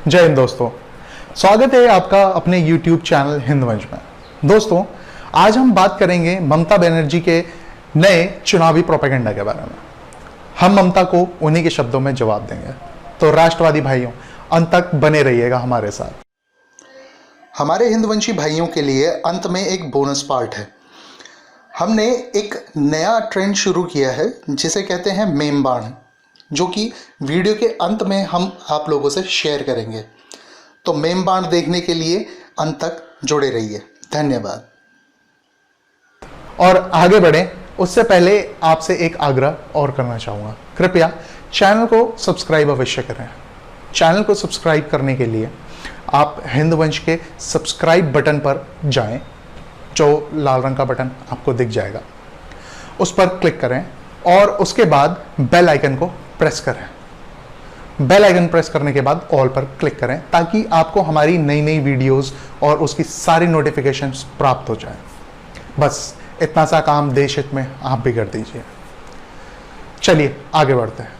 जय हिंद दोस्तों, स्वागत है आपका अपने YouTube चैनल हिंदवंश में। दोस्तों, आज हम बात करेंगे ममता बनर्जी के नए चुनावी प्रोपेगेंडा के बारे में। हम ममता को उन्हीं के शब्दों में जवाब देंगे। तो राष्ट्रवादी भाइयों, अंत तक बने रहिएगा हमारे साथ। हमारे हिंदवंशी भाइयों के लिए अंत में एक बोनस पार्ट है। हमने एक नया ट्रेंड शुरू किया है जिसे कहते हैं मेम बाण, जो कि वीडियो के अंत में हम आप लोगों से शेयर करेंगे। तो मेम बाण देखने के लिए अंत तक जुड़े रहिए। धन्यवाद। और आगे बढ़े उससे पहले आपसे एक आग्रह और करना चाहूँगा। कृपया चैनल को सब्सक्राइब अवश्य करें। चैनल को सब्सक्राइब करने के लिए आप हिंदवंश के सब्सक्राइब बटन पर जाएं, जो लाल रंग का बटन आपको दिख जाएगा, उस पर क्लिक करें और उसके बाद बेल आइकन को प्रेस करें। बेल आइकन प्रेस करने के बाद ऑल पर क्लिक करें ताकि आपको हमारी नई नई वीडियोस और उसकी सारी नोटिफिकेशंस प्राप्त हो जाए। बस इतना सा काम देश हित में आप भी कर दीजिए। चलिए आगे बढ़ते हैं।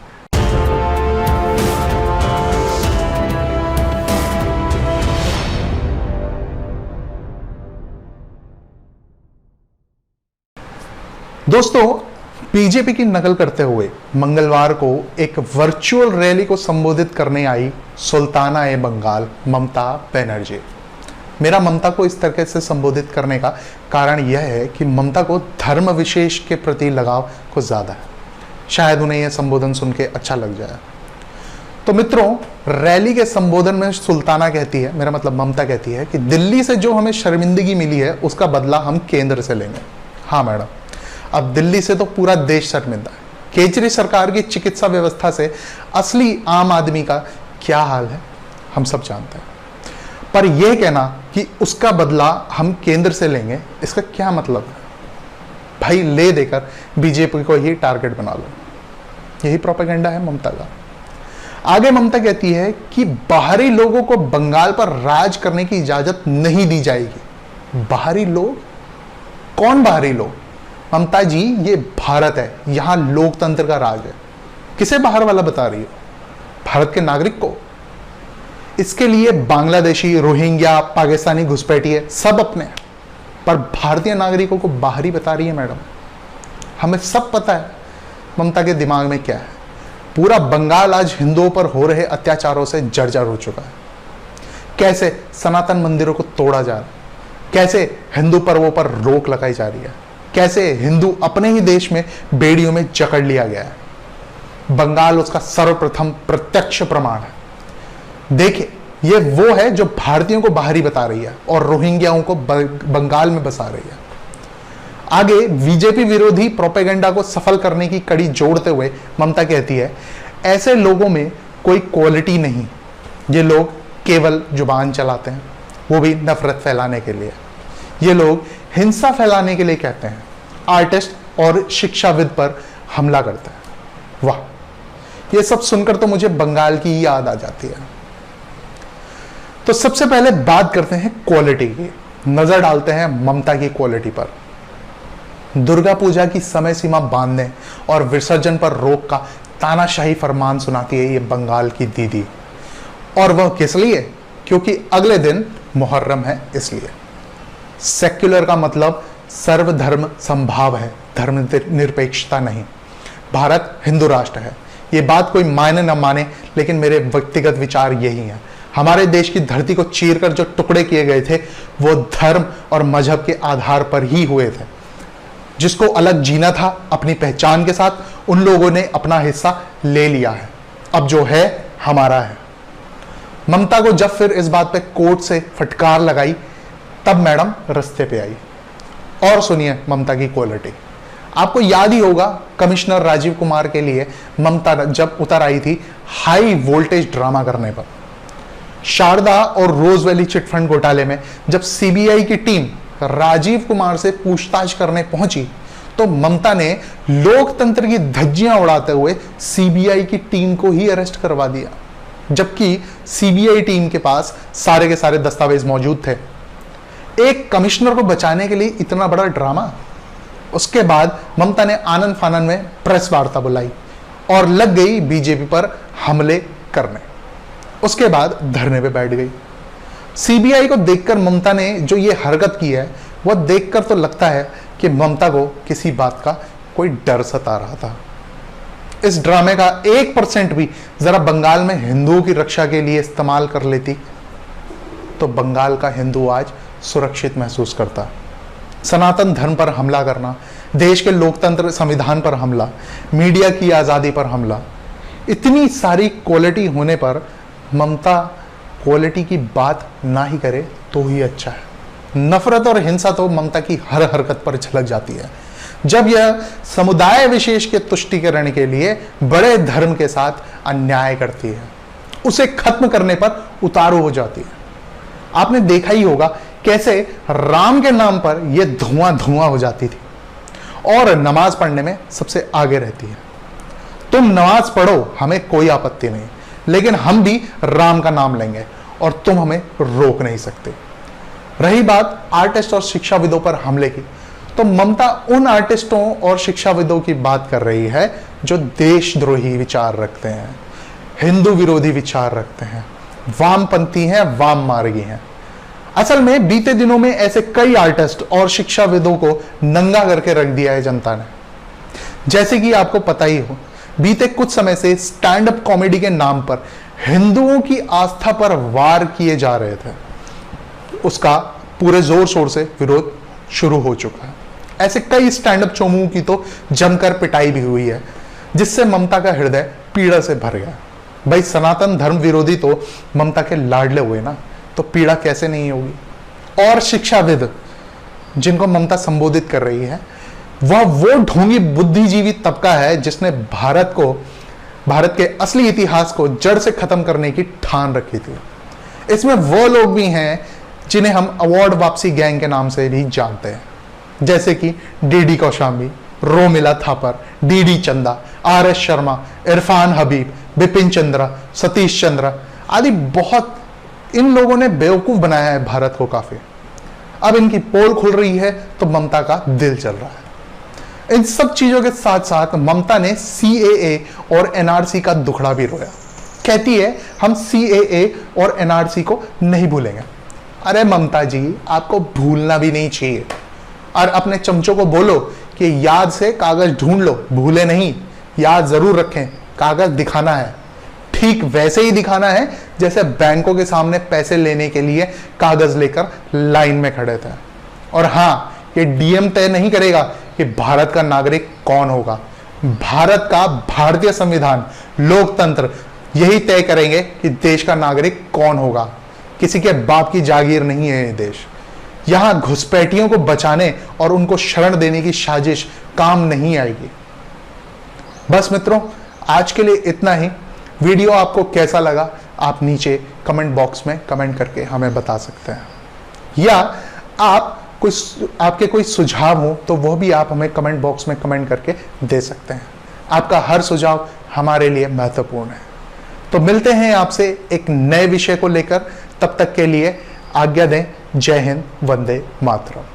दोस्तों, बीजेपी की नकल करते हुए मंगलवार को एक वर्चुअल रैली को संबोधित करने आई सुल्ताना ए बंगाल ममता बनर्जी। मेरा ममता को इस तरीके से संबोधित करने का कारण यह है कि ममता को धर्म विशेष के प्रति लगाव कुछ ज़्यादा है। शायद उन्हें यह संबोधन सुन के अच्छा लग जाए। तो मित्रों, रैली के संबोधन में सुल्ताना कहती है, मेरा मतलब ममता कहती है कि दिल्ली से जो हमें शर्मिंदगी मिली है उसका बदला हम केंद्र से लेंगे। हाँ मैडम, अब दिल्ली से तो पूरा देश शर्मिंदा है। केजरी सरकार की चिकित्सा व्यवस्था से असली आम आदमी का क्या हाल है हम सब जानते हैं। पर यह कहना कि उसका बदला हम केंद्र से लेंगे, इसका क्या मतलब है? भाई, ले देकर बीजेपी को ही टारगेट बना लो। यही प्रोपेगेंडा है ममता का। आगे ममता कहती है कि बाहरी लोगों को बंगाल पर राज करने की इजाजत नहीं दी जाएगी। बाहरी लोग? कौन बाहरी लोग? ममता जी, ये भारत है, यहां लोकतंत्र का राज है। किसे बाहर वाला बता रही हो? भारत के नागरिक को? इसके लिए बांग्लादेशी, रोहिंग्या, पाकिस्तानी घुसपैठिए सब अपने हैं, पर भारतीय नागरिकों को बाहरी बता रही है मैडम। हमें सब पता है ममता के दिमाग में क्या है। पूरा बंगाल आज हिंदुओं पर हो रहे अत्याचारों से जर्जर हो चुका है। कैसे सनातन मंदिरों को तोड़ा जा रहा है, कैसे हिंदू पर्वों पर रोक लगाई जा रही है, कैसे हिंदू अपने ही देश में बेड़ियों में जकड़ लिया गया है। बंगाल उसका सर्वप्रथम प्रत्यक्ष प्रमाण है। देखिए, ये वो है जो भारतीयों को बाहरी बता रही है और रोहिंग्याओं को बंगाल में बसा रही है। आगे बीजेपी विरोधी प्रोपेगेंडा को सफल करने की कड़ी जोड़ते हुए ममता कहती है, ऐसे लोगों में कोई क्वालिटी नहीं। ये लोग केवल जुबान चलाते हैं, वो भी नफरत फैलाने के लिए। ये लोग हिंसा फैलाने के लिए कहते हैं, आर्टिस्ट और शिक्षाविद पर हमला करते हैं। वाह, ये सब सुनकर तो मुझे बंगाल की याद आ जाती है। तो सबसे पहले बात करते हैं क्वालिटी की। नजर डालते हैं ममता की क्वालिटी पर। दुर्गा पूजा की समय सीमा बांधने और विसर्जन पर रोक का तानाशाही फरमान सुनाती है ये बंगाल की दीदी। और वह किस लिए? क्योंकि अगले दिन मुहर्रम है, इसलिए। सेक्युलर का मतलब सर्वधर्म संभाव है, धर्मनिरपेक्षता नहीं। भारत हिंदू राष्ट्र है। ये बात कोई मायने न माने, लेकिन मेरे व्यक्तिगत विचार यही हैं। हमारे देश की धरती को चीरकर जो टुकड़े किए गए थे वो धर्म और मजहब के आधार पर ही हुए थे। जिसको अलग जीना था अपनी पहचान के साथ, उन लोगों ने अपना हिस्सा ले लिया है। अब जो है हमारा है। ममता को जब फिर इस बात पे कोर्ट से फटकार लगाई, तब मैडम रास्ते पे आई। और सुनिए ममता की क्वालिटी। आपको याद ही होगा, कमिश्नर राजीव कुमार के लिए ममता जब उतर आई थी हाई वोल्टेज ड्रामा करने पर। शारदा और रोज वैली चिटफंड घोटाले में जब सीबीआई की टीम राजीव कुमार से पूछताछ करने पहुंची, तो ममता ने लोकतंत्र की धज्जियां उड़ाते हुए सीबीआई की टीम को ही अरेस्ट करवा दिया, जबकि सीबीआई टीम के पास सारे के सारे दस्तावेज मौजूद थे। एक कमिश्नर को बचाने के लिए इतना बड़ा ड्रामा। उसके बाद ममता ने आनंद फानन में प्रेस वार्ता बुलाई और लग गई बीजेपी पर हमले करने। उसके बाद धरने पे बैठ गई। सीबीआई को देखकर ममता ने जो ये हरकत की है, वह देखकर तो लगता है कि ममता को किसी बात का कोई डर सता रहा था। इस ड्रामे का 1% भी जरा बंगाल में हिंदुओं की रक्षा के लिए इस्तेमाल कर लेती तो बंगाल का हिंदू आज सुरक्षित महसूस करता। सनातन धर्म पर हमला करना, देश के लोकतंत्र संविधान पर हमला, मीडिया की आज़ादी पर हमला, इतनी सारी क्वालिटी होने पर ममता क्वालिटी की बात ना ही करे तो ही अच्छा है। नफरत और हिंसा तो ममता की हर हरकत पर झलक जाती है। जब यह समुदाय विशेष के तुष्टिकरण के लिए बड़े धर्म के साथ अन्याय करती है, उसे खत्म करने पर उतारू हो जाती है। आपने देखा ही होगा कैसे राम के नाम पर यह धुआं धुआं हो जाती थी और नमाज पढ़ने में सबसे आगे रहती है। तुम नमाज पढ़ो, हमें कोई आपत्ति नहीं, लेकिन हम भी राम का नाम लेंगे और तुम हमें रोक नहीं सकते। रही बात आर्टिस्ट और शिक्षाविदों पर हमले की, तो ममता उन आर्टिस्टों और शिक्षाविदों की बात कर रही है जो देशद्रोही विचार रखते हैं, हिंदू विरोधी विचार रखते हैं, वामपंथी हैं, वाम मार्गी हैं। असल में बीते दिनों में ऐसे कई आर्टिस्ट और शिक्षाविदों को नंगा करके रख दिया है जनता ने। जैसे कि आपको पता ही हो, बीते कुछ समय से स्टैंड अप कॉमेडी के नाम पर हिंदुओं की आस्था पर वार किए जा रहे थे, उसका पूरे जोर शोर से विरोध शुरू हो चुका है। ऐसे कई स्टैंड अप चोमुओं की तो जमकर पिटाई भी हुई है, जिससे ममता का हृदय पीड़ा से भर गया। भाई सनातन धर्म विरोधी तो ममता के लाडले हुए ना, तो पीड़ा कैसे नहीं होगी। और शिक्षाविद जिनको ममता संबोधित कर रही है, वह वो ढोंगी बुद्धिजीवी तबका है जिसने भारत के असली इतिहास को जड़ से खत्म करने की ठान रखी थी। इसमें वो लोग भी हैं जिन्हें हम अवार्ड वापसी गैंग के नाम से भी जानते हैं, जैसे कि डीडी कौशाम्बी, रोमिला थापर, डीडी चंदा, आर.एस. शर्मा, इरफान हबीब, बिपिन चंद्रा, सतीश चंद्रा आदि। बहुत इन लोगों ने बेवकूफ बनाया है भारत को काफी। अब इनकी पोल खुल रही है तो ममता का दिल चल रहा है। इन सब चीजों के साथ साथ ममता ने CAA और NRC का दुखड़ा भी रोया। कहती है हम CAA और NRC को नहीं भूलेंगे। अरे ममता जी, आपको भूलना भी नहीं चाहिए। और अपने चमचों को बोलो कि याद से कागज ढूंढ लो, भूले नहीं, याद जरूर रखें, कागज दिखाना है। ठीक वैसे ही दिखाना है जैसे बैंकों के सामने पैसे लेने के लिए कागज लेकर लाइन में खड़े थे। और हाँ, ये DM तय नहीं करेगा कि भारत का नागरिक कौन होगा। भारत का भारतीय संविधान, लोकतंत्र यही तय करेंगे कि देश का नागरिक कौन होगा। किसी के बाप की जागीर नहीं है ये देश। यहां घुसपैठियों को बचाने और उनको शरण देने की साजिश काम नहीं आएगी। बस मित्रों, आज के लिए इतना ही। वीडियो आपको कैसा लगा आप नीचे कमेंट बॉक्स में कमेंट करके हमें बता सकते हैं, या आपके कोई सुझाव हो तो वो भी आप हमें कमेंट बॉक्स में कमेंट करके दे सकते हैं। आपका हर सुझाव हमारे लिए महत्वपूर्ण है। तो मिलते हैं आपसे एक नए विषय को लेकर। तब तक के लिए आज्ञा दें। जय हिंद, वंदे मातरम।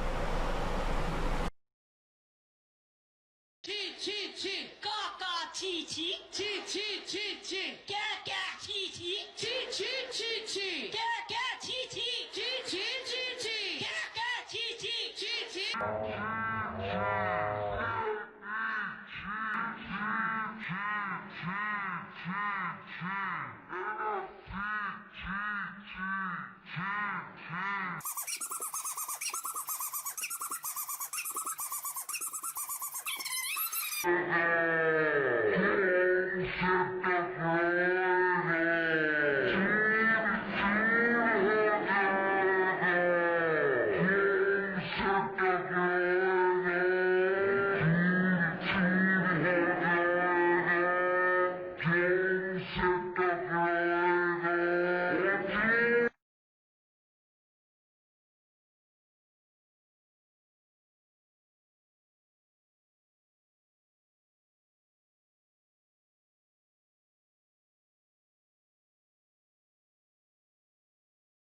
Uh-huh.